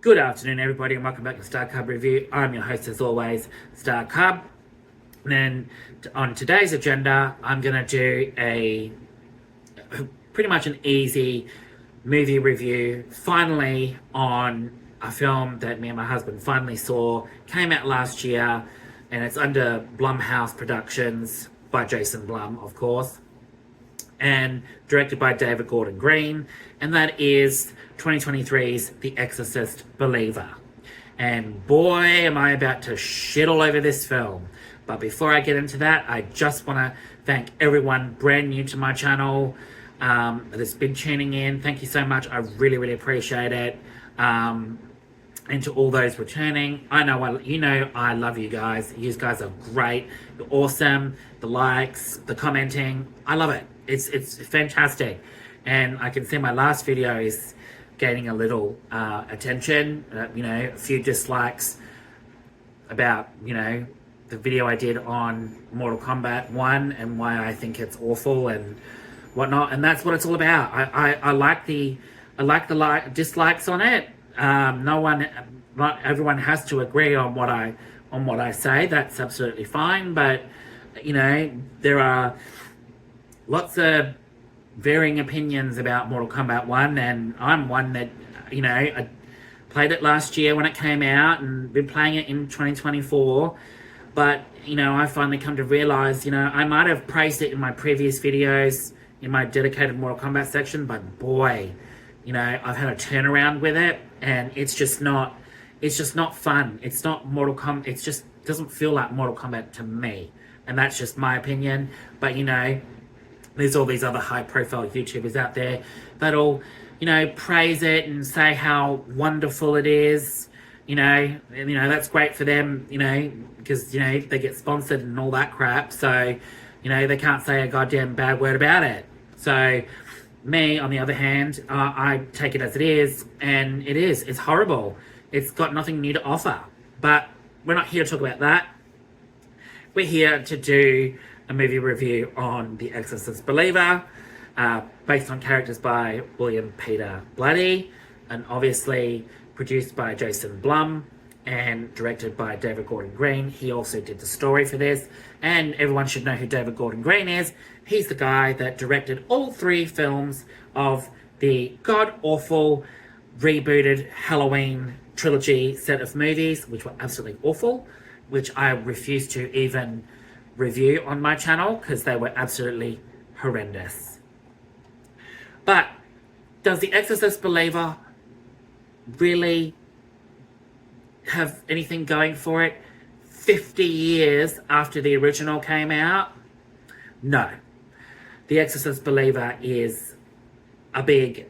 Good afternoon, everybody, and welcome back to Starcub Review. I'm your host, as always, Starcub. And on today's agenda, I'm going to do pretty much an easy movie review, finally, on a film that me and my husband finally saw. Came out last year, and it's under Blumhouse Productions by Jason Blum, of course, and directed by David Gordon Green, and that is 2023's The Exorcist Believer. And boy, am I about to shit all over this film. But before I get into that, I just want to thank everyone brand new to my channel that's been tuning in. Thank you so much. I really, really appreciate it. And to all those returning, I love you guys. You guys are great. You're awesome. The likes, the commenting, I love it. It's fantastic. And I can see my last video is gaining a little attention, a few dislikes about, the video I did on Mortal Kombat 1 and why I think it's awful and whatnot, and that's what it's all about. I like the dislikes on it. Not everyone has to agree on what I say. That's absolutely fine, but there are lots of varying opinions about Mortal Kombat 1, and I'm one that, I played it last year when it came out and been playing it in 2024, but, I finally come to realize, I might have praised it in my previous videos, in my dedicated Mortal Kombat section, but boy, I've had a turnaround with it, and it's just not fun. It's not Mortal Kombat, it just doesn't feel like Mortal Kombat to me, and that's just my opinion, but, there's all these other high-profile YouTubers out there that'll, praise it and say how wonderful it is. That's great for them, because, they get sponsored and all that crap. So, they can't say a goddamn bad word about it. So, me, on the other hand, I take it as it is, and it's horrible. It's got nothing new to offer. But we're not here to talk about that. We're here to do a movie review on The Exorcist Believer, based on characters by William Peter Blatty, and obviously produced by Jason Blum and directed by David Gordon Green. He also did the story for this, and everyone should know who David Gordon Green is. He's the guy that directed all 3 films of the god-awful rebooted Halloween trilogy set of movies, which were absolutely awful, which I refuse to even review on my channel because they were absolutely horrendous. But does The Exorcist Believer really have anything going for it 50 years after the original came out? No. The Exorcist Believer is a big,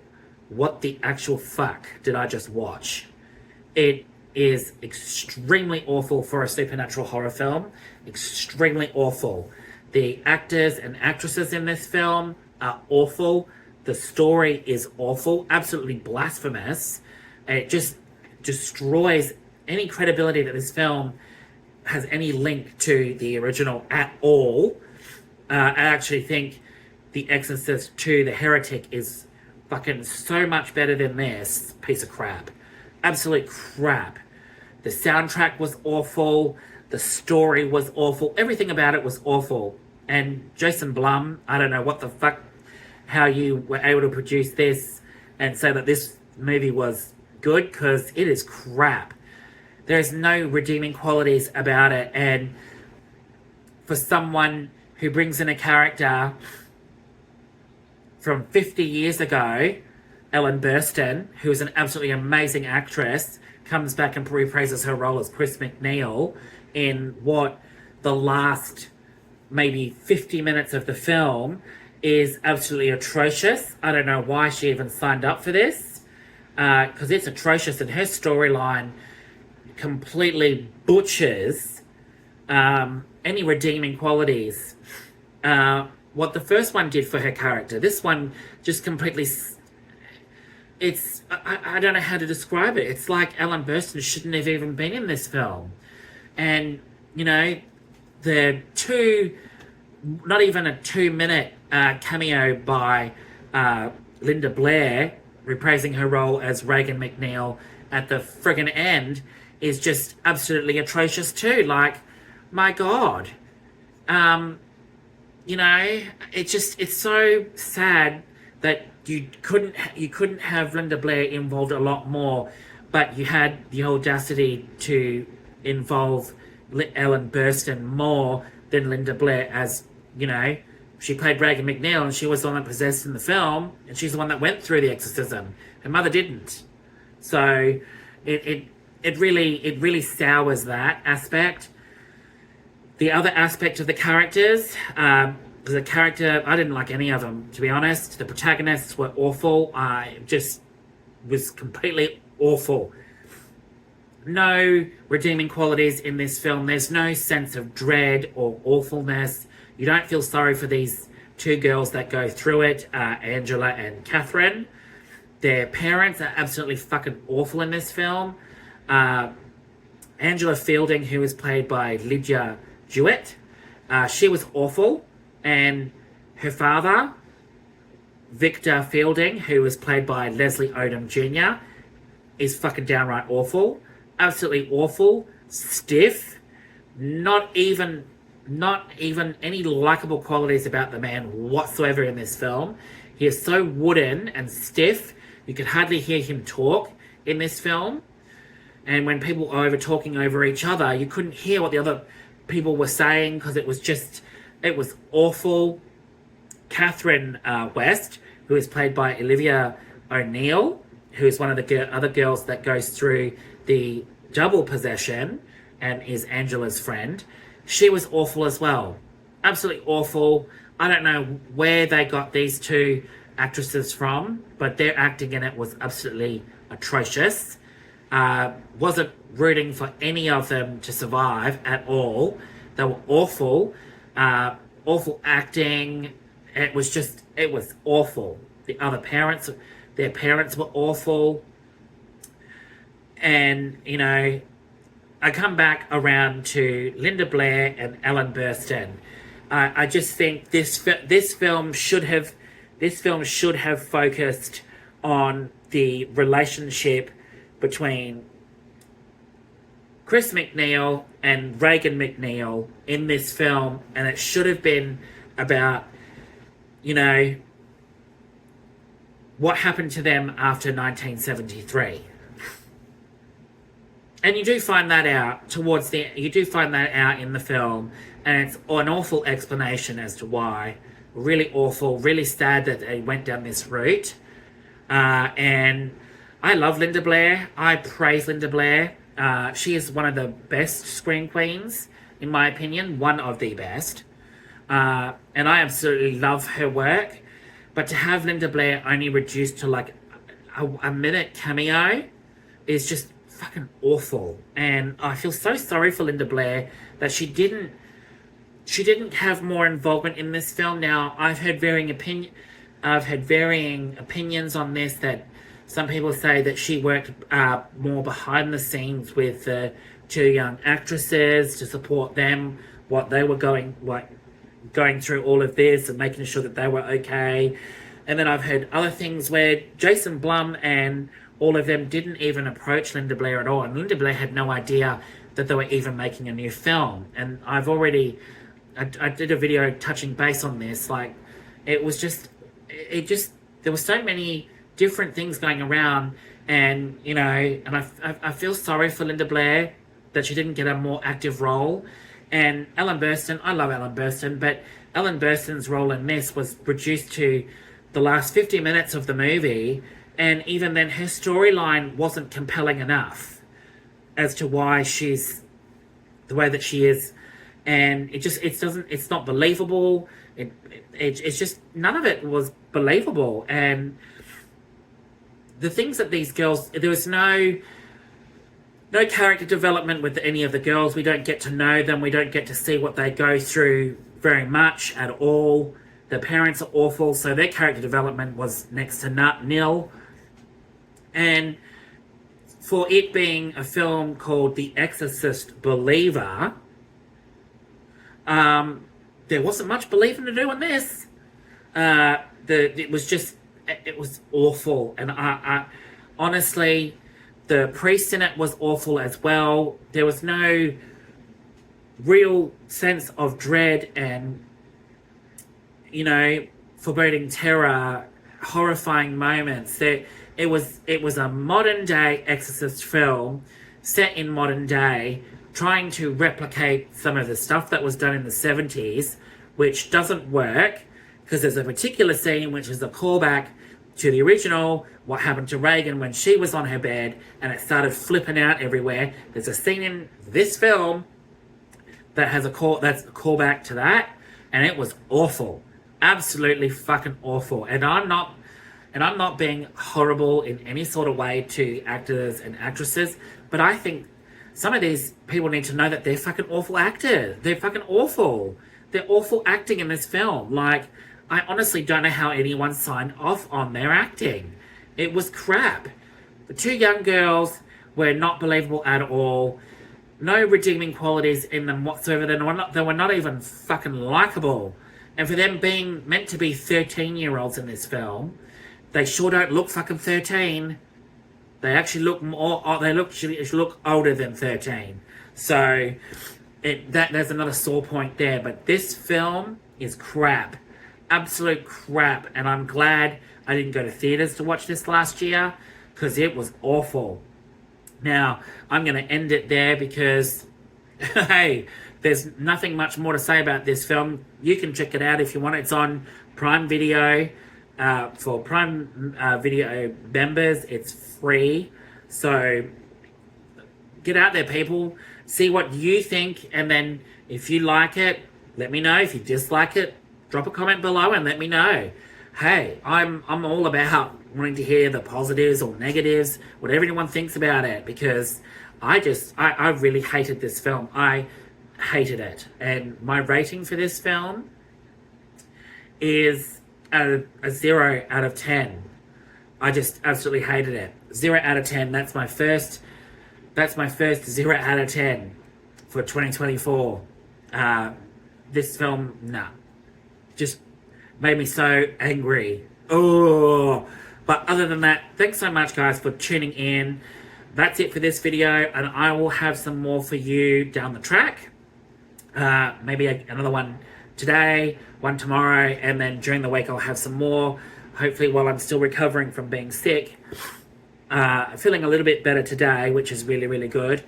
what the actual fuck did I just watch? It is extremely awful for a supernatural horror film. Extremely awful. The actors and actresses in this film are awful. The story is awful. Absolutely blasphemous. It just destroys any credibility that this film has any link to the original at all. I actually think The Exorcist 2, The Heretic, is fucking so much better than this piece of crap. Absolute crap. The soundtrack was awful. The story was awful. Everything about it was awful. And Jason Blum, I don't know what the fuck, how you were able to produce this and say that this movie was good, because it is crap. There's no redeeming qualities about it. And for someone who brings in a character from 50 years ago, Ellen Burstyn, who is an absolutely amazing actress, comes back and repraises her role as Chris McNeil in what the last maybe 50 minutes of the film is absolutely atrocious. I don't know why she even signed up for this, because it's atrocious, and her storyline completely butchers any redeeming qualities. What the first one did for her character, this one just completely... I don't know how to describe it. It's like Ellen Burstyn shouldn't have even been in this film. And, the not even a 2-minute cameo by Linda Blair reprising her role as Reagan McNeil at the friggin' end is just absolutely atrocious too. Like, my God. You know, it's so sad that you couldn't have Linda Blair involved a lot more, but you had the audacity to involve Ellen Burstyn more than Linda Blair, as, you know, she played Reagan McNeil and she was the one that possessed in the film, and she's the one that went through the exorcism. Her mother didn't. So it really sours that aspect. The other aspect of the characters, I didn't like any of them, to be honest. The protagonists were awful. I just was completely awful. No redeeming qualities in this film. There's no sense of dread or awfulness. You don't feel sorry for these two girls that go through it, Angela and Catherine. Their parents are absolutely fucking awful in this film. Angela Fielding, who is played by Lydia Jewett, she was awful. And her father, Victor Fielding, who was played by Leslie Odom Jr., is fucking downright awful. Absolutely awful. Stiff. Not even any likable qualities about the man whatsoever in this film. He is so wooden and stiff, you could hardly hear him talk in this film. And when people are talking over each other, you couldn't hear what the other people were saying, because it was awful. Catherine West, who is played by Olivia O'Neill, who is one of the other girls that goes through the double possession and is Angela's friend, she was awful as well. Absolutely awful. I don't know where they got these two actresses from, but their acting in it was absolutely atrocious. Wasn't rooting for any of them to survive at all. They were awful. Awful acting. It was awful. Their parents were awful. And, you know, I come back around to Linda Blair and Ellen Burstyn. I just think this film should have focused on the relationship between Chris McNeil and Reagan McNeil in this film, and it should have been about, you know, what happened to them after 1973. And you do find that out in the film, and it's an awful explanation as to why. Really awful, really sad that they went down this route. And I love Linda Blair. I praise Linda Blair. She is one of the best screen queens, in my opinion, one of the best. And I absolutely love her work. But to have Linda Blair only reduced to like a minute cameo is just fucking awful. And I feel so sorry for Linda Blair that she didn't have more involvement in this film. Now, I've had varying opinions on this, that some people say that she worked more behind the scenes with the two young actresses to support them, what they were going through all of this and making sure that they were okay. And then I've heard other things where Jason Blum and all of them didn't even approach Linda Blair at all, and Linda Blair had no idea that they were even making a new film. And I did a video touching base on this. Like, there were so many different things going around, and, you know, and I feel sorry for Linda Blair that she didn't get a more active role. And Ellen Burstyn, I love Ellen Burstyn, but Ellen Burstyn's role in this was reduced to the last 50 minutes of the movie, and even then her storyline wasn't compelling enough as to why she's the way that she is. And it's not believable. It's just, none of it was believable. And the things that these girls, there was no character development with any of the girls. We don't get to know them. We don't get to see what they go through very much at all. The parents are awful, so their character development was next to nil. And for it being a film called The Exorcist Believer, there wasn't much believing to do in this. It was awful. And I honestly, The priest in it was awful as well. There was no real sense of dread and, you know, foreboding terror, horrifying moments. It was a modern day Exorcist film set in modern day, trying to replicate some of the stuff that was done in the 70s, which doesn't work, because there's a particular scene which is a callback to the original, what happened to Reagan when she was on her bed and it started flipping out everywhere. There's a scene in this film that has that's a callback to that, and it was awful. Absolutely fucking awful. And I'm not being horrible in any sort of way to actors and actresses, but I think some of these people need to know that they're fucking awful actors. They're fucking awful. They're awful acting in this film. Like, I honestly don't know how anyone signed off on their acting. It was crap. The two young girls were not believable at all. No redeeming qualities in them whatsoever. They were not even fucking likable. And for them being meant to be 13-year-olds in this film, they sure don't look fucking 13. They actually look look older than 13. So there's another sore point there. But this film is crap. Absolute crap. And I'm glad I didn't go to theaters to watch this last year, because it was awful. Now, I'm going to end it there because, hey, there's nothing much more to say about this film. You can check it out if you want. It's on Prime Video. For Prime Video members, it's free. So get out there, people. See what you think, and then if you like it, let me know. If you dislike it, drop a comment below and let me know. Hey, I'm all about wanting to hear the positives or negatives, whatever anyone thinks about it, because I really hated this film. I hated it. And my rating for this film is a 0 out of 10. I just absolutely hated it. 0 out of 10. That's my first 0 out of 10 for 2024. This film, nah. Just made me so angry. Oh, but other than that, thanks so much, guys, for tuning in. That's it for this video, and I will have some more for you down the track. Maybe another one today, one tomorrow, and then during the week I'll have some more, hopefully while I'm still recovering from being sick. Feeling a little bit better today, which is really, really good,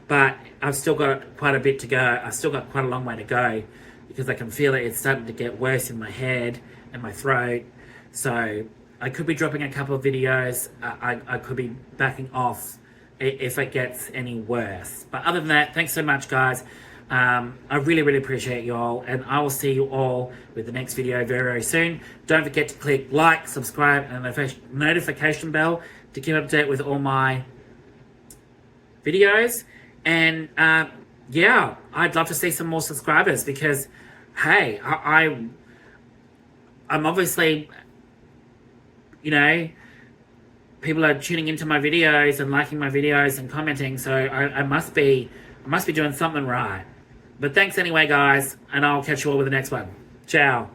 but I've still got quite a bit to go. I've still got quite a long way to go, because I can feel it's starting to get worse in my head and my throat. So I could be dropping a couple of videos. I could be backing off if it gets any worse. But other than that, thanks so much, guys. I really, really appreciate you all, and I will see you all with the next video very, very soon. Don't forget to click like, subscribe, and the notification bell to keep up to date with all my videos. And yeah, I'd love to see some more subscribers, because hey, I'm obviously, you know, people are tuning into my videos and liking my videos and commenting, so I must be doing something right. But thanks anyway, guys, and I'll catch you all with the next one. Ciao.